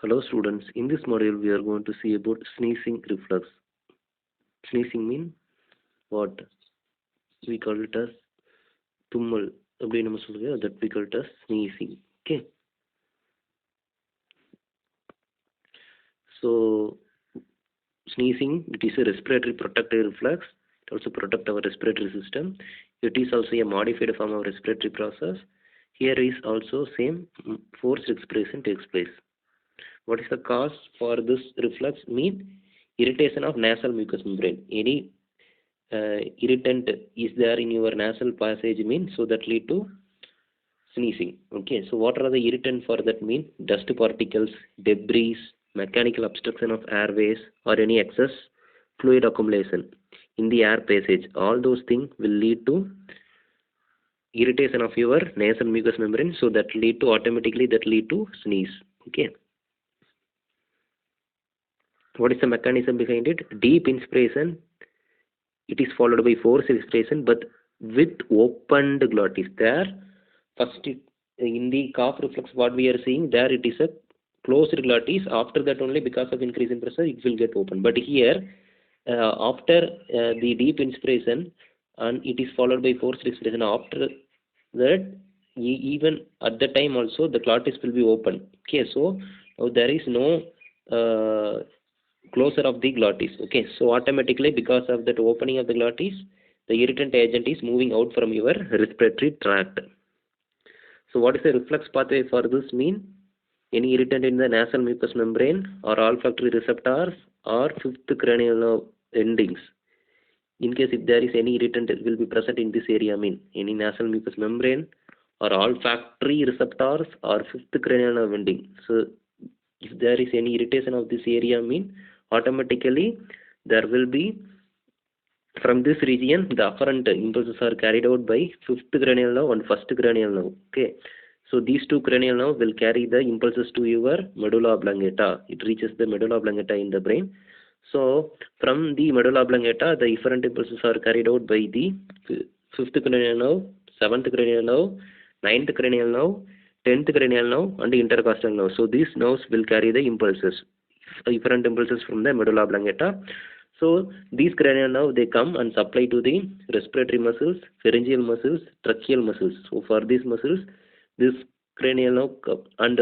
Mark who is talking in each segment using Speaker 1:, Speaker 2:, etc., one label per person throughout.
Speaker 1: Hello students, in this module we are going to see about sneezing reflex. Sneezing mean what? We call it as தும்மல் அப்படி நம்ம சொல்லுங்க, that we call it as sneezing. Okay. So sneezing, it is a respiratory protective reflex. It also protects our respiratory system. It is also a modified form of respiratory process. Here is also same forced expiration takes place. What is the cause for this reflex? Mean irritation of nasal mucous membrane. Any irritant is there in your nasal passage mean, so that lead to sneezing. Okay, so what are the irritant for that? Mean dust particles, debris, mechanical obstruction of airways, or any excess fluid accumulation in the air passage. All those things will lead to irritation of your nasal mucous membrane, so that lead to automatically sneeze. Okay, what is the mechanism behind it? Deep inspiration, it is followed by forced expiration, but with opened glottis. There first in the cough reflex what we are seeing, there it is a closed glottis. After that only, because of increase in pressure, it will get open. But here after the deep inspiration, and it is followed by forced expiration, after that even at the time also the glottis will be open. Okay, so now there is no closure of the glottis. Okay, so automatically because of that opening of the glottis, the irritant agent is moving out from your respiratory tract. So what is the reflex pathway for this? Mean any irritant in the nasal mucous membrane or olfactory receptors or fifth cranial nerve endings. In case if there is any irritant, it will be present in this area, mean any nasal mucous membrane or olfactory receptors or fifth cranial nerve ending. So if there is any irritation of this area, mean automatically there will be from this region the afferent impulses are carried out by fifth cranial nerve and first cranial nerve. Okay, so these two cranial nerve will carry the impulses to your medulla oblongata. It reaches the medulla oblongata in the brain. So from the medulla oblongata, the efferent impulses are carried out by the fifth cranial nerve, seventh cranial nerve, ninth cranial nerve, 10th cranial nerve, and intercostal nerve. So these nerves will carry the impulses, efferent impulses from the medulla oblongata. So these cranial nerve, they come and supply to the respiratory muscles, pharyngeal muscles, tracheal muscles. So for these muscles, this cranial nerve and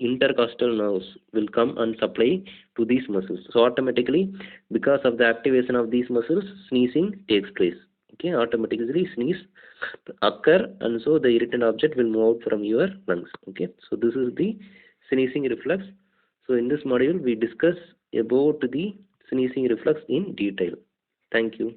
Speaker 1: intercostal nerves will come and supply to these muscles. So automatically, because of the activation of these muscles, sneezing takes place. Okay, automatically sneeze occur, and so the irritant object will move out from your lungs. Okay, so this is the sneezing reflex. So in this module, we discuss about the sneezing reflex in detail. Thank you.